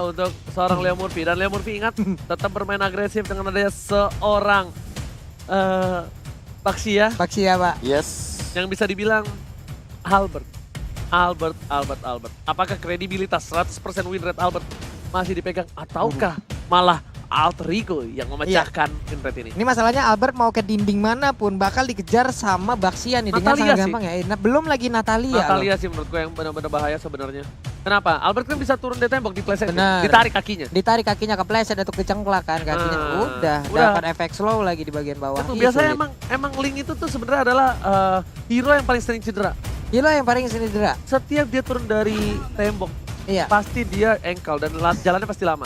untuk seorang Leo Murphy. Dan Leo Murphy ingat tetap bermain agresif dengan adanya seorang Baxia Baxia, Pak. Yes. yang bisa dibilang Albert. Apakah kredibilitas 100% win rate Albert masih dipegang ataukah malah Alter Ego yang memecahkan win rate ini? Ini masalahnya Albert mau ke dinding manapun bakal dikejar sama Baxia nih dengan Natalia sangat sih. gampang ya. Nah, belum lagi Natalia. Natalia sih menurut gue yang benar-benar bahaya sebenarnya. Kenapa? Albert kan bisa turun di tembok, dipleset, Benar. ditarik kakinya. Ditarik kakinya kepleset atau kecengklak kan kakinya. Udah dapat efek slow lagi di bagian bawah. Itu Ih, biasanya sulit. emang Link itu tuh sebenarnya adalah hero yang paling sering cedera. Gila yang paling sini cedera. Setiap dia turun dari tembok, Iya. pasti dia ankle dan jalannya pasti lama.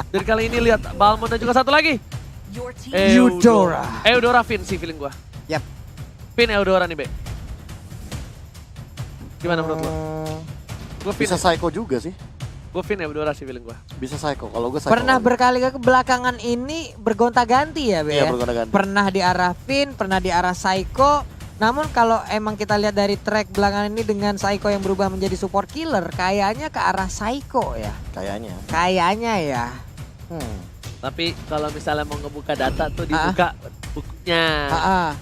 Dan kali ini lihat Balmond dan juga satu lagi. Eudora. Eudora Finn sih feeling gua. Yap. Finn Eudora nih, Be. Gimana menurut lo? Gua Finn, Bisa psycho juga sih. gua Finn Eudora sih feeling gua. Bisa psycho. Kalau gue psycho. Pernah berkali ke belakangan ini bergonta-ganti ya, Be. Iya, ya? bergonta-ganti. Pernah di arah Finn, pernah di arah Psycho. Namun kalau emang kita lihat dari track belakangan ini dengan Psycho yang berubah menjadi support killer, kayaknya ke arah Psycho ya. Kayaknya. Kayaknya ya. Tapi kalau misalnya mau ngebuka data tuh dibuka bukunya. Ah,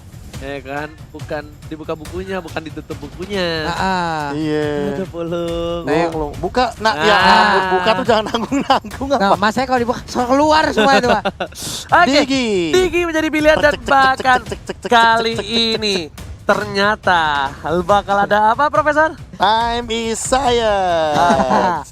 Ya kan? Bukan dibuka bukunya, bukan ditutup bukunya. Iya. Udah pulung. Lu buka, nak ya Ah. ampun, buka tuh jangan nanggung-nanggung Nah, apa. mas saya kalau dibuka soal keluar semua itu, Pak. Oke, Digi. Digi menjadi pilihan dan bahkan kali ini ternyata bakal ada apa, Profesor? Time is science.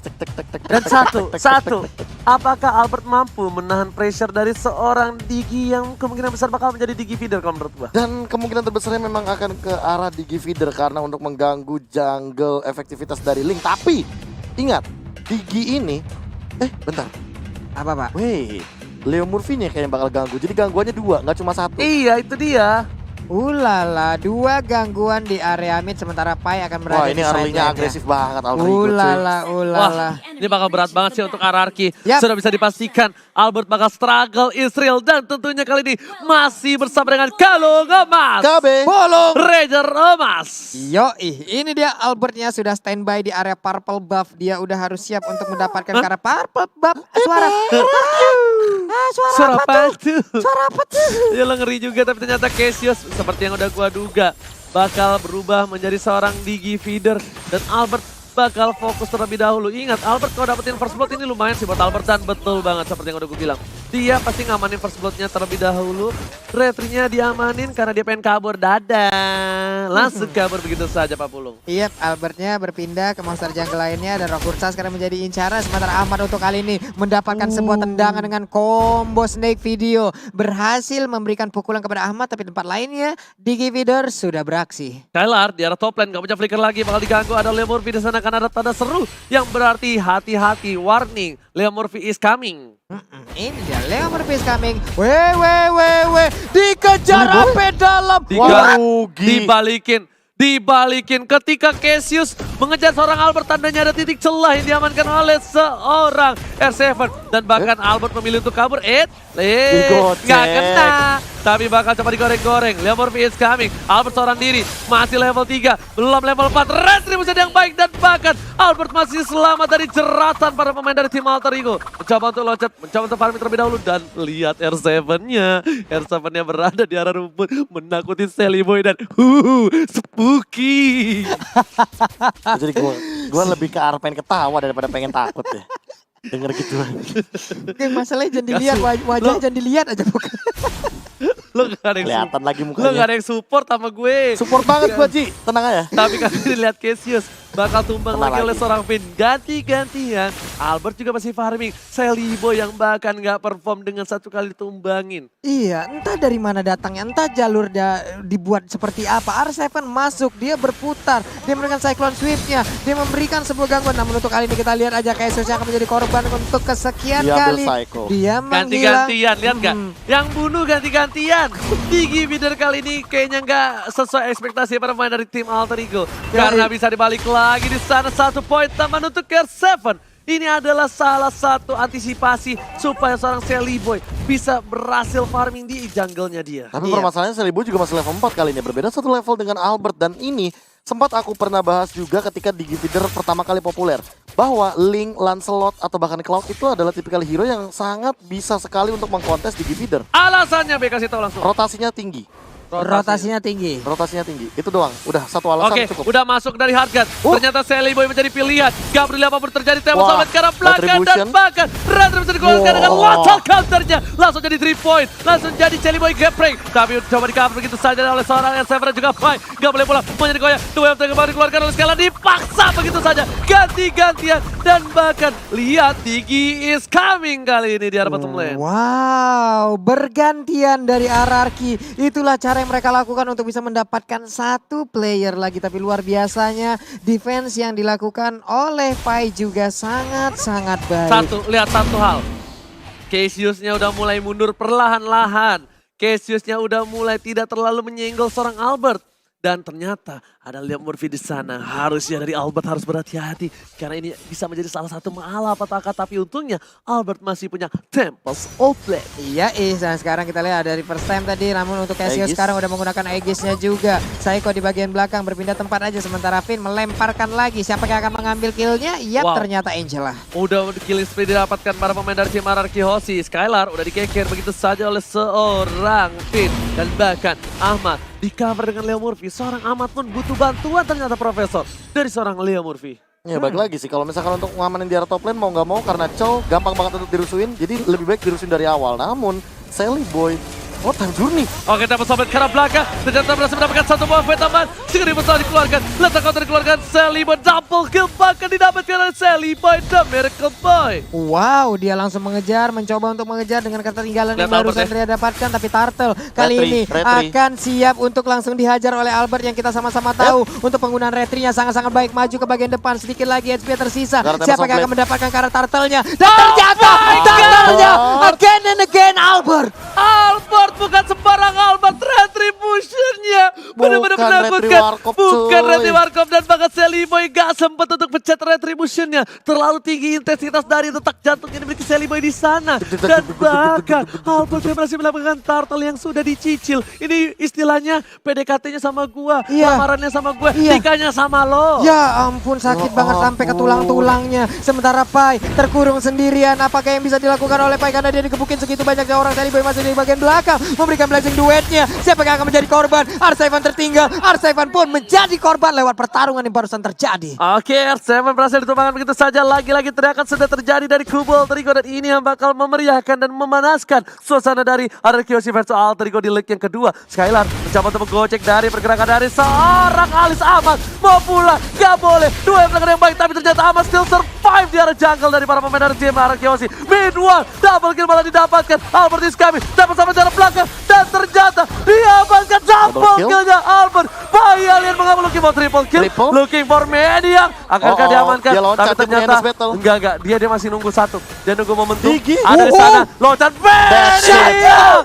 Dan satu, apakah Albert mampu menahan pressure dari seorang Digi yang kemungkinan besar bakal menjadi Digi feeder kalau menurut gua? Dan kemungkinan terbesarnya memang akan ke arah Digi feeder karena untuk mengganggu jungle efektivitas dari Link. Tapi ingat, Digi ini bentar. Apa, Pak? Wait, Leo Murphy-nya kayak yang bakal ganggu. Jadi gangguannya dua, nggak cuma satu. Iya, itu dia. Ulala, 2 gangguan di area mid sementara Pai akan berada Wah, di ini side early-nya lane-nya. agresif banget Alter Ego, cuy. Ulala. Wah, ini bakal berat banget sih untuk RRQ. Yap. Sudah bisa dipastikan Albert bakal struggle Israel dan tentunya kali ini masih bersama dengan Kalung Emas. KB. Bolong. Ranger Emas. Yoi, ini dia Albertnya sudah standby di area purple buff. Dia udah harus siap untuk mendapatkan ke arah purple buff. Suara. Suara apa tuh? Suara apa tuh? Ya lo ngeri juga tapi ternyata Cassius seperti yang udah gua duga bakal berubah menjadi seorang Digi feeder dan Albert bakal fokus terlebih dahulu. Ingat Albert kalau dapetin first blood ini lumayan sih buat Albert dan betul banget seperti yang udah gue bilang. Dia pasti ngamanin first bloodnya terlebih dahulu. Referee-nya diamanin karena dia pengen kabur. Dadah. Langsung kabur begitu saja Pak Pulung. Iya, Albertnya berpindah ke monster jungle lainnya dan Rokursa sekarang menjadi incaran. Sementara Ahmad untuk kali ini mendapatkan sebuah tendangan dengan combo snake video. Berhasil memberikan pukulan kepada Ahmad tapi tempat lainnya Digi Feeder sudah beraksi. Skylar di arah top lane, gak punya flicker lagi, bakal diganggu. Ada Leo Murphy di sana karena ada tanda seru yang berarti hati-hati, warning, Leo Murphy is coming. Ini dia Leo Murphy is coming. Weh. Dikejar sampai dalam. Tiga, rugi. dibalikin ketika Cassius mengejar seorang Albert, tandanya ada titik celah yang diamankan oleh seorang R7 dan bahkan Albert memilih untuk kabur. Digocek. Nggak kena, tapi bakal coba digoreng-goreng. Leo Murphy is coming, Albert seorang diri, masih level 3, belum level 4, retribusi yang baik dan bahkan Albert masih selamat dari jeratan para pemain dari tim Alter Ego. Mencoba untuk loncat, mencoba untuk farming terlebih dahulu dan lihat R7-nya. R7-nya berada di arah rumput menakuti Sally Boy dan spooky. Jadi gue lebih ke arah pengen ketawa daripada pengen takut ya. Denger gituan. Oke, masalahnya jangan dilihat, wajahnya jangan dilihat aja bukan. Lo gak ada yang Kelihatan lagi Lo mukanya. gak ada yang support sama gue. Support banget gue, Ji. Tenang aja. Tapi kali ini lihat Cassius bakal tumbang Tenang lagi oleh lagi. seorang Finn. Ganti-gantian. Albert juga masih farming. Sally Boy yang bahkan gak perform dengan satu kali ditumbangin. Iya, entah dari mana datangnya, entah jalur dibuat seperti apa. R7 masuk, dia berputar, dia memberikan cyclone sweep-nya, dia memberikan sebuah gangguan. Namun untuk kali ini kita lihat aja Cassius yang akan menjadi korban untuk kesekian Dia ambil kali. psycho. Dia menghilang. Ganti-gantian, lihat gak? Yang bunuh ganti-gantian. Digi Feeder kali ini kayaknya gak sesuai ekspektasi para pemain dari tim Alter Ego. Karena bisa dibalik lagi di sana 1 poin tambahan untuk R7. Ini adalah salah satu antisipasi supaya seorang Sally Boy bisa berhasil farming di jungle-nya dia. Tapi permasalahannya Sally Boy juga masih level 4 kali ini. Berbeda satu level dengan Albert. Dan ini sempat aku pernah bahas juga ketika Digi Feeder pertama kali populer. bahwa Link, Lancelot, atau bahkan Cloud itu adalah tipikal hero yang sangat bisa sekali untuk mengkontes di feeder. Alasannya B kasih tahu langsung. Rotasinya tinggi. Rotasinya tinggi. Rotasinya tinggi. Itu doang. Udah satu alasan Oke, cukup. udah masuk dari Hardgun. Ternyata Sally Boy menjadi pilihan. Gak peduli apapun terjadi, tembak Wah, sampai ke arah belakang dan Retribution. bahkan Retribution dikeluarkan dengan lethal counternya. Langsung jadi 3 point, langsung jadi Sally Boy gapreng. Tapi coba di cover begitu saja oleh seorang R7 dan juga Pai. Gak boleh pulang, mau jadi goyah. Dua yang kembali dikeluarkan oleh Skylar, dipaksa begitu saja. Ganti-gantian dan bahkan lihat Digi is coming kali ini di arah bottom lane. Wow, bergantian dari RRQ. Itulah cara yang mereka lakukan untuk bisa mendapatkan satu player lagi. Tapi luar biasanya defense yang dilakukan oleh Pai juga sangat-sangat baik. Lihat satu hal. Cassius-nya udah mulai mundur perlahan-lahan. Cassius-nya udah mulai tidak terlalu menyenggol seorang Albert. Dan ternyata ada Liam Murphy di sana. Harusnya dari Albert harus berhati-hati. Karena ini bisa menjadi salah satu malapetaka. Tapi untungnya Albert masih punya Tempest of Flame. Iya dan sekarang kita lihat dari first time tadi. Namun untuk Cassius Aegis. sekarang udah menggunakan Aegisnya juga. Saiko di bagian belakang berpindah tempat aja. Sementara Finn melemparkan lagi. Siapa yang akan mengambil killnya? Yap, Wow. ternyata Angela. Udah killing spree didapatkan para pemain dari tim RRQ Hoshi. Skylar udah dikeker begitu saja oleh seorang Finn. Dan bahkan Ahmad di cover dengan Leo Murphy. Seorang Ahmad pun butuh bantuan ternyata Profesor dari seorang Leo Murphy. Ya balik lagi sih, kalau misalkan untuk ngamanin di area top lane mau nggak mau karena Chow gampang banget untuk dirusuin, jadi lebih baik dirusuin dari awal. Namun Sally Boy, time journey. Oke, dapat sobat ke arah belakang. Ternyata berhasil mendapatkan satu buah fight tambahan. Segera berusaha dikeluarkan. Letak counter dikeluarkan. Sally Boy double kill bahkan didapatkan oleh Sally Boy The Miracle Boy. Wow, dia langsung mengejar, mencoba untuk mengejar dengan ketertinggalan yang Lihat Albert barusan dia dapatkan. Tapi Turtle kali ini Retri. akan siap untuk langsung dihajar oleh Albert yang kita sama-sama tahu. Untuk penggunaan retrinya sangat-sangat baik, maju ke bagian depan. Sedikit lagi HP tersisa. Garden Siapa yang Temple akan mendapatkan karena Turtle-nya? Dan Oh ternyata my Turtle-nya God. again and again Albert. Albert bukan sembarang Albert, Retribution-nya benar-benar Bukan menakutkan. Retri Warkop, Bukan cuy. Retri Warkop dan bahkan Sally Boy gak sempat untuk pencet Retribution-nya. Terlalu tinggi intensitas dari detak jantung yang dimiliki Sally Boy di sana. Dan bahkan Albert dia berhasil mendapatkan turtle yang sudah dicicil. Ini istilahnya PDKT-nya sama gua, Iya. lamarannya sama gua, Iya. nikahnya sama lo. Ya ampun, sakit Ya banget sampai ke ampun. tulang-tulangnya. Sementara Pai terkurung sendirian. Apakah yang bisa dilakukan oleh Pai karena dia digebukin segitu banyaknya orang. Sally Boy masih di bagian belakang memberikan blessing duetnya. Siapa yang akan menjadi korban? R7 tertinggal. R7 pun menjadi korban lewat pertarungan yang barusan terjadi. Oke, R7 berhasil ditumbangkan begitu saja. Lagi-lagi teriakan sudah terjadi dari kubu Alter Ego. Dan ini yang bakal memeriahkan dan memanaskan suasana dari RRQ Hoshi versus Alter Ego di leg yang kedua. Skylar mencoba untuk menggocek dari pergerakan dari seorang Alis Ahmad. Mau pulang, gak boleh. Dua yang belakang yang baik, tapi ternyata Ahmad still survive di area jungle dari para pemain dari tim RRQ Hoshi. Meanwhile, double kill malah didapatkan. Albert is coming, dapat sampai jarak belakang. Dan ternyata diamankan double kill. killnya Albert. Bayi alien mengambil looking for triple kill. Triple. Looking for Maniac. Akankah Oh, diamankan? dia loncat, Tapi dia punya ternyata endless battle. enggak. Dia masih nunggu satu. Dia nunggu momentum. Digi. Ada di sana. Loncat Maniac.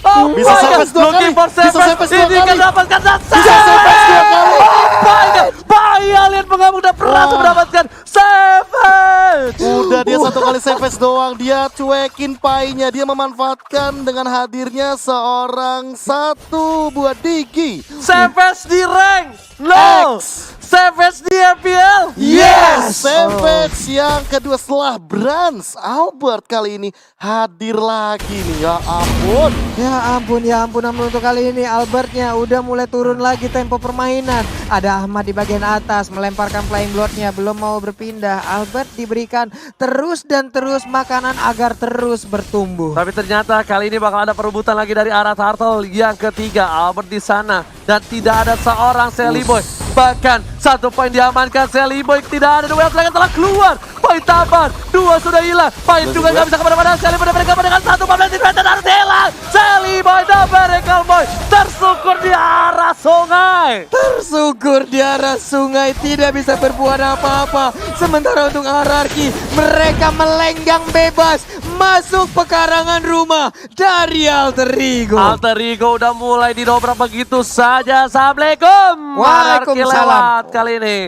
Oh Bisa my God. Savage 2 Looking kali. for Bisa Savage. Savage 2 Ini kali. kan dapatkan Bisa Savage 2 kali. Oh my God. Bayi alien mengamuk dan berhasil Wah. mendapatkan Savage. Udah dia satu kali savage doang, dia cuekin painya, dia memanfaatkan dengan hadirnya seorang satu buat Digi. Savage di rank. No. X. Savage di FPL. Yes, Savage yang kedua setelah Brans. Albert kali ini hadir lagi nih, ya ampun. Ya ampun, namun untuk kali ini Albertnya udah mulai turun lagi tempo permainan. Ada Ahmad di bagian atas melemparkan flying bloodnya, belum mau berpindah. Albert diberikan terus dan terus makanan agar terus bertumbuh. Tapi ternyata kali ini bakal ada perebutan lagi dari arah Turtle yang ketiga. Albert di sana dan tidak ada seorang Sally Boy. Bahkan satu poin diamankan Sally Boy, tidak ada duel serangan telah keluar. Poin tambahan, dua sudah hilang. Poin juga nggak bisa kemana-mana. Sally Boy mereka dengan satu pemain di dan harus hilang. Sally Boy dan Miracle Boy tersukur di arah sungai. Tersukur di arah sungai, tidak bisa berbuat apa-apa. Sementara untuk RRQ, mereka melenggang bebas masuk pekarangan rumah dari Alter Ego. Alter Ego udah mulai didobrak begitu saja. Assalamualaikum. Waalaikumsalam. RRQ lewat kali ini.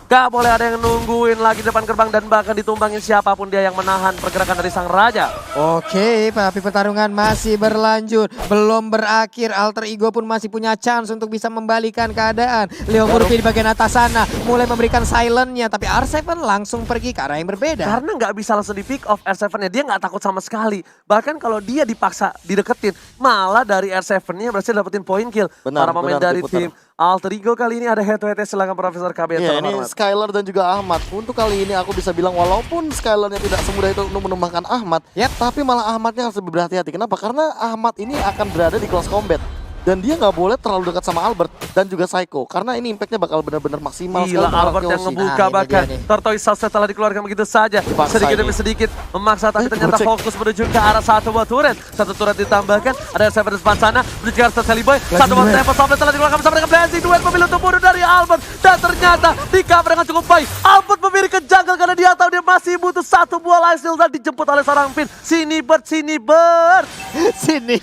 Gak boleh ada yang nungguin lagi depan gerbang dan bahkan ditumbangin siapapun dia yang menahan pergerakan dari sang raja. Oke, tapi pertarungan masih berlanjut. Belum berakhir, Alter Ego pun masih punya chance untuk bisa membalikan keadaan. Leo Murphy di bagian atas sana mulai memberikan silentnya, tapi R7 langsung pergi ke arah yang berbeda. Karena nggak bisa langsung di pick off R7-nya, dia nggak takut sama sekali. Bahkan kalau dia dipaksa dideketin, malah dari R7-nya berhasil dapetin point kill. Benar, Para pemain benar, dari diputar. tim Alter Ego kali ini ada head to head, silakan Profesor KB yang Iya, ini terhormat. Skylar dan juga Ahmad. Untuk kali ini aku bisa bilang walaupun Skylarnya tidak semudah itu untuk menumbangkan Ahmad, tapi malah Ahmadnya harus lebih berhati-hati. Kenapa? Karena Ahmad ini akan berada di close combat. Dan dia nggak boleh terlalu dekat sama Albert dan juga Psycho. Karena ini impactnya bakal benar-benar maksimal. Gila, sekali Albert yang Arkeosi. ngebuka Nah, ini bahkan. dia nih. Tortoise setelah dikeluarkan begitu saja. Dipaksa Sedikit ini. demi sedikit memaksa, tapi ternyata Gocek. fokus menuju ke arah satu buah turret. Satu turret ditambahkan, ada R7 di depan sana. Menuju ke arah Sally Boy. Satu buah tempo sampai telah dikeluarkan bersama dengan Blazing. Duet memilih untuk bunuh dari Albert. Dan ternyata di cover dengan cukup baik. Albert memilih ke jungle karena dia tahu dia masih butuh satu buah life steal dan dijemput oleh seorang Finn. Sini Bird, sini Bird. Sini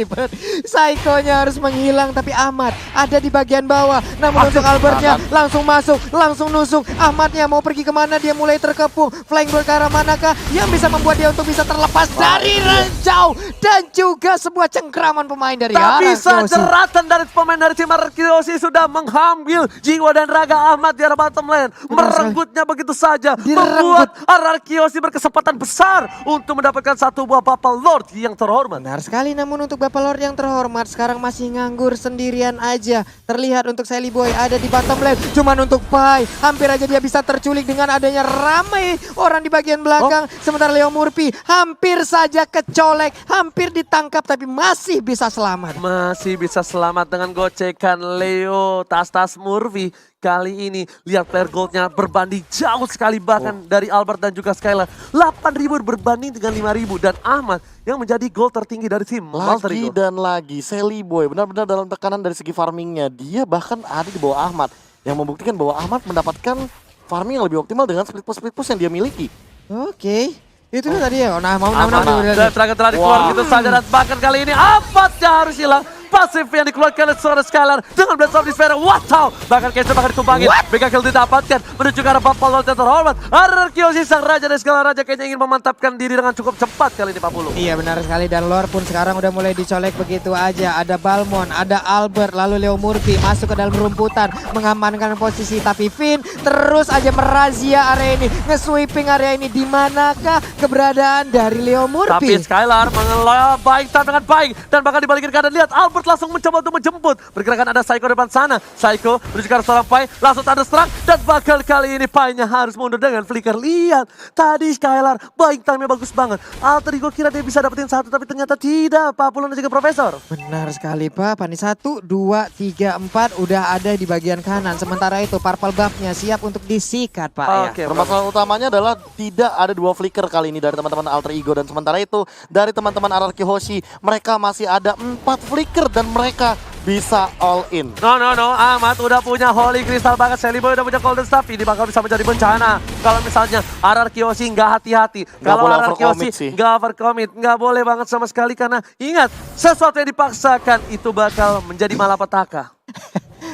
Bird. Psycho-nya harus menghilang, tapi Ahmad ada di bagian bawah. Namun untuk Albertnya langsung masuk, langsung nusuk. Ahmadnya mau pergi kemana, dia mulai terkepung. Flying Bird ke arah manakah yang bisa membuat dia untuk bisa terlepas dari ranjau. Dan juga sebuah cengkraman pemain dari Tak bisa Arkeosi. jeratan dari pemain dari tim Arkeosi sudah mengambil jiwa dan raga Ahmad di arah bottom lane. Merenggutnya begitu saja. Membuat Arkeosi berkesempatan besar untuk mendapatkan satu buah Bubble Lord yang terhormat. Benar sekali, namun untuk Bapak Lord yang terhormat sekarang masih nganggur sendirian aja. Terlihat untuk Sally Boy ada di bottom lane. Cuman untuk Pai, hampir aja dia bisa terculik dengan adanya ramai orang di bagian belakang. Sementara Leo Murphy hampir saja kecolek, hampir ditangkap tapi masih bisa selamat. Masih bisa selamat dengan gocekan Leo Tas Murphy. Kali ini lihat player goldnya berbanding jauh sekali bahkan dari Albert dan juga Skylar. 8.000 berbanding dengan 5.000 dan Ahmad yang menjadi gold tertinggi dari tim Alter Lagi Ego. dan lagi Sally Boy benar-benar dalam tekanan dari segi farmingnya. Dia bahkan ada di bawah Ahmad. Yang membuktikan bahwa Ahmad mendapatkan farming yang lebih optimal dengan split push yang dia miliki. Oke, itu tadi ya. Nah, mau Ahmad udah. dan terakhir telah dikeluar Wah. gitu saja dan bahkan kali ini Ahmadnya harus hilang. Pasif yang dikeluarkan oleh seorang Skylar dengan Blast of Despair. Wow, bahkan Kaiser bahkan ditumbangin. Mega kill didapatkan menuju ke arah Bubble Lord yang terhormat. Arkeosi sang raja dan Skylar raja kayaknya ingin memantapkan diri dengan cukup cepat kali ini Pak Pulu. Iya benar sekali, dan lore pun sekarang udah mulai dicolek begitu aja. Ada Balmon, ada Albert, lalu Leo Murphy masuk ke dalam rumputan mengamankan posisi, tapi Finn terus aja merazia area ini, nge-sweeping area ini. Di manakah keberadaan dari Leo Tapi Murphy? Skylar mengelola baik dengan baik dan bahkan dibalikin keadaan. Lihat Albert langsung mencoba untuk menjemput. Pergerakan ada Psycho depan sana. Psycho menuju ke arah seorang Pai, langsung thunderstruck dan bakal kali ini Pai-nya harus mundur dengan flicker. Lihat tadi Skylar baik, time-nya bagus banget. Alter Ego kira dia bisa dapetin satu tapi ternyata tidak. Pak Pulun dan juga Profesor. Benar sekali Pak, Pani 1, 2, 3, 4 udah ada di bagian kanan. Sementara itu purple buff-nya siap untuk disikat Pak ya. Oke, Permasalahan utamanya adalah tidak ada dua flicker kali ini dari teman-teman Alter Ego. Dan sementara itu dari teman-teman RRQ Hoshi, mereka masih ada 4 flicker dan mereka bisa all in. No, Ahmad udah punya Holy Crystal banget, Sally Boy udah punya Golden Staff, ini bakal bisa menjadi bencana. Kalau misalnya RRQ nggak hati-hati, kalau boleh RRQ overcommit sih. nggak overcommit, nggak boleh banget sama sekali karena ingat, sesuatu yang dipaksakan itu bakal menjadi malapetaka.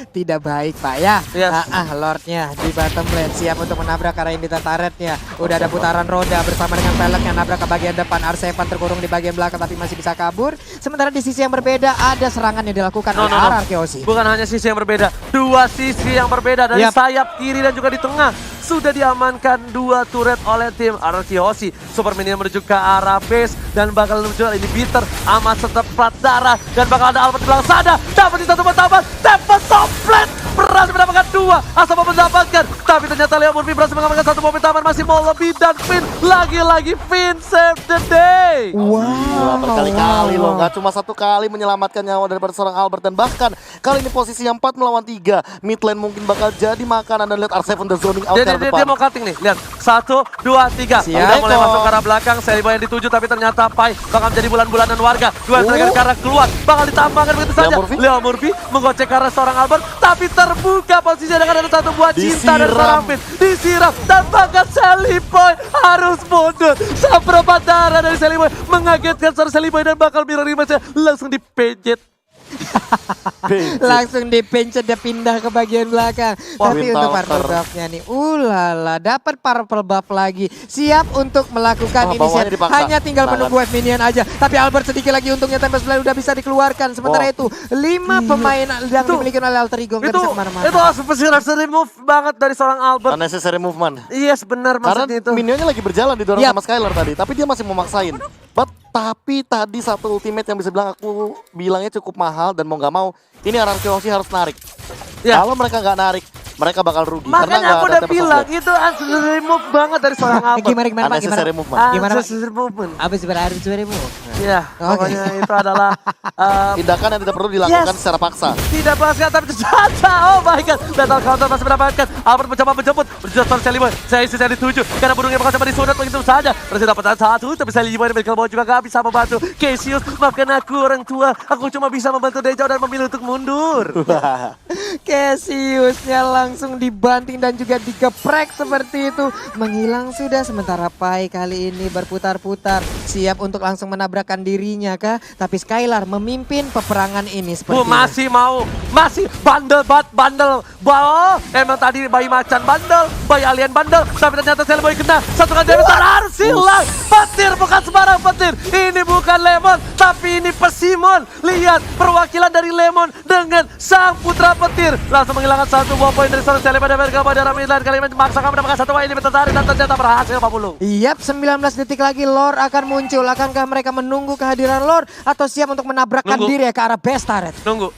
Tidak baik Pak ya. Yes. Lordnya di bottom lane siap untuk menabrak arah Invita turretnya. Udah ada putaran roda bersama dengan pelek yang nabrak ke bagian depan. R7 terkurung di bagian belakang tapi masih bisa kabur. Sementara di sisi yang berbeda ada serangan yang dilakukan oleh Arkeosi. Bukan hanya sisi yang berbeda, dua sisi yang berbeda dari Yap. sayap kiri dan juga di tengah. Sudah diamankan 2 turret oleh tim RRQ. Super Minion menuju ke arah base dan bakal menuju ini bitter. Amat tetap plat darah dan bakal ada Albert di belakang sana. Dapat di satu pertama, Tempest Komplet berhasil mendapatkan 2. Asal mendapatkan, tapi ternyata Leo Murphy berhasil mengamankan 1 mobil taman. Masih mau lebih dan Finn, lagi-lagi Finn save the day. Wah, berkali-kali loh, nggak cuma 1 kali menyelamatkan nyawa daripada seorang Albert. Dan bahkan kali ini posisi yang 4 melawan 3. Mid lane mungkin bakal jadi makanan. Dan lihat R7 the zoning out ke Dia mau depan. cutting nih, lihat 1, 2, 3. Siap. Udah mulai masuk ke arah belakang, Sally Boy yang dituju tapi ternyata Pai bakal menjadi bulan-bulanan warga. Dua terakhir ke arah keluar, bakal ditambahkan begitu saja. Leo Murphy menggocek ke arah seorang Albert, tapi terbuka posisinya dengan ada 1 buah cinta dari seorang Finn. Disiram dan bahkan Sally Boy harus mundur. Seperempat darah dari Sally Boy mengagetkan seorang Sally Boy dan bakal mirror image langsung dipejet. Langsung dipencet dia pindah ke bagian belakang. Wah, Tapi Wind untuk Talker. purple buff-nya nih, ulala, dapat purple buff lagi. Siap untuk melakukan Wah, bawahnya inisiatif. dipaksa. Hanya tinggal Banget. menunggu wave minion aja. Tapi Albert sedikit lagi untungnya Tempest Blade udah bisa dikeluarkan. Sementara Wah. itu 5 pemain yang Itu- dimiliki oleh Alter Ego nggak Itu bisa kemana-mana. unnecessary move banget dari seorang Albert. Unnecessary movement. Yes, benar Karena maksudnya itu. minionnya lagi berjalan didorong Yap. sama Skylar tadi, tapi dia masih memaksain. Tapi tadi satu ultimate yang bisa bilang aku bilangnya cukup mahal dan mau nggak mau ini RRQ harus narik. Ya. Kalau mereka nggak narik, mereka bakal rugi. karena Makanya nggak aku ada udah Tempest bilang of Blade. itu unnecessary move banget dari seorang Albert. Gimana Pak? Gimana? Unnecessary movement. Gimana, Pak? Unnecessary movement. Abis berarti Iya, pokoknya itu adalah Tindakan yang tidak perlu dilakukan Yes. secara paksa. tidak berhasil tapi tercaca. Oh my god, battle counter masih mendapatkan. Albert mencoba menjemput, berjuang seorang Sally Boy. Saya isi saya dituju karena burungnya bakal coba disunat begitu saja. Berhasil dapatkan satu, tapi Sally Boy dan Medical Boy juga gak bisa membantu. Cassius, maafkan aku orang tua. Aku cuma bisa membantu Dejo dan memilih untuk mundur. Cassiusnya langsung dibanting dan juga digeprek seperti itu. Menghilang sudah sementara Pai kali ini berputar-putar. Siap untuk langsung menabrakkan dirinya kah? Tapi Skylar memimpin peperangan ini seperti ini. Masih mau, masih bandel bandel. Wow, emang tadi bayi macan bandel, bayi alien bandel. Tapi ternyata Sally Boy kena satu kali damage harus hilang. Petir bukan sembarang petir. Ini bukan Lemon, tapi ini Persimmon. Lihat perwakilan dari Lemon dengan sang putra petir. Langsung menghilangkan satu buah poin dari seorang Sally pada mereka pada Ramidlan. Kali ini memaksakan mendapatkan satu poin ini tertarik dan ternyata berhasil Pak Bulu. Yap, 19 detik lagi Lord akan muncul. Akankah mereka menunggu kehadiran Lord atau siap untuk menabrakkan Nunggu. diri ya ke arah base turret? Nunggu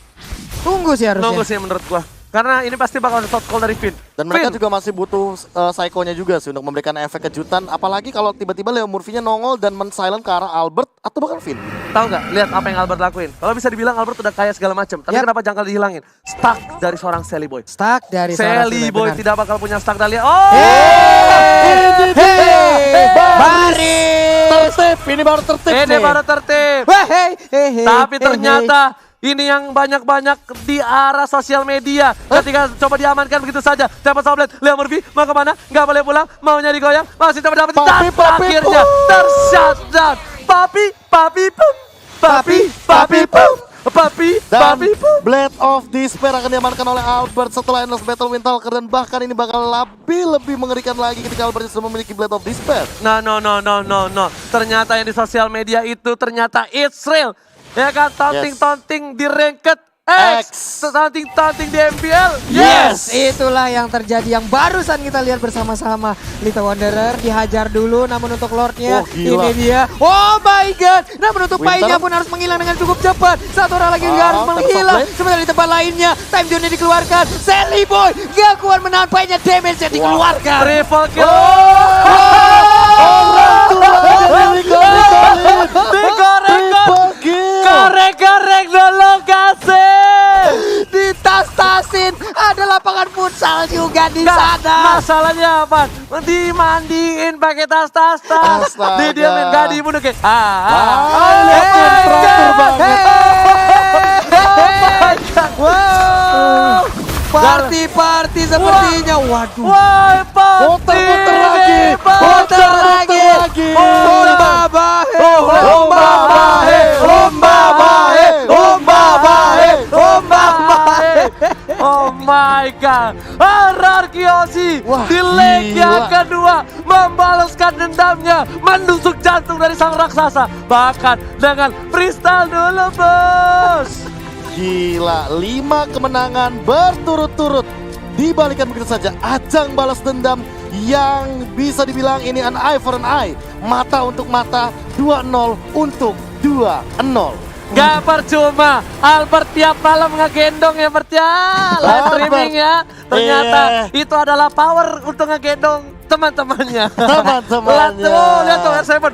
Tunggu sih harusnya. sih menurut gua. Karena ini pasti bakal ada shot call dari Finn. Dan mereka Finn. juga masih butuh psycho-nya juga sih untuk memberikan efek kejutan. Apalagi kalau tiba-tiba Leo Murphy-nya nongol dan men-silent ke arah Albert atau bahkan Finn. Tahu nggak? Lihat apa yang Albert lakuin. Kalau bisa dibilang Albert udah kaya segala macam. Tapi Yap. kenapa jangkal dihilangin? Stuck dari seorang Sally Boy. Stuck dari seorang Sally Sule, Boy benar. tidak bakal punya stuck dari Oh! Baris. Tertib, ini baru tertib Ini nih. baru tertib. Tapi ternyata ini yang banyak-banyak di arah sosial media. Ketika coba diamankan begitu saja. Tempest of Blade, Leo Murphy mau kemana? Nggak boleh pulang, maunya digoyang. Masih coba dapat dan Papi, akhirnya tershutdown. Papi pum. Dan Blade of Despair akan diamankan oleh Albert setelah Endless Battle Wind Talker. Dan bahkan ini bakal lebih mengerikan lagi ketika Albert sudah memiliki Blade of Despair. No. Ternyata yang di sosial media itu ternyata it's real. Ya kan, taunting di ranked X, taunting di MPL. Yes, itulah yang terjadi yang barusan kita lihat bersama-sama. Little Wanderer dihajar dulu, namun untuk Lordnya Oh, gila. ini dia. Oh my god, namun untuk Winter. Pai-nya pun harus menghilang dengan cukup cepat. Satu orang lagi juga harus Tempest of menghilang. Blade. Sementara di tempat lainnya, time zone-nya dikeluarkan. Sally Boy gak kuat menahan Pai-nya, damage-nya dikeluarkan. Triple kill. Orang tua jadi digoreng. Triple kill. Korek dulu kasih. Ditas-tasin, ada lapangan futsal juga di Nggak, sana. masalahnya apa? Dimandiin pakai tas. Astaga. Didiamin gak dibunuh kayak. lihat teratur banget. Wow, party sepertinya. Waduh. Wah, Puter lagi. Puter lagi. Lomba bahe. Oh my god. Ararkiosi Wah, di leg yang gila. kedua membalaskan dendamnya, menusuk jantung dari sang raksasa. Bahkan dengan freestyle dulu, bos. Gila, 5 kemenangan berturut-turut. Dibalikan begitu saja, ajang balas dendam yang bisa dibilang ini an eye for an eye. Mata untuk mata, 2-0 untuk 2-0. Gak percuma, Albert tiap malam ngegendong ya Bert ya, live streaming ya. Ternyata itu adalah power untuk ngegendong teman-temannya. Teman-temannya. Lihat tuh R7.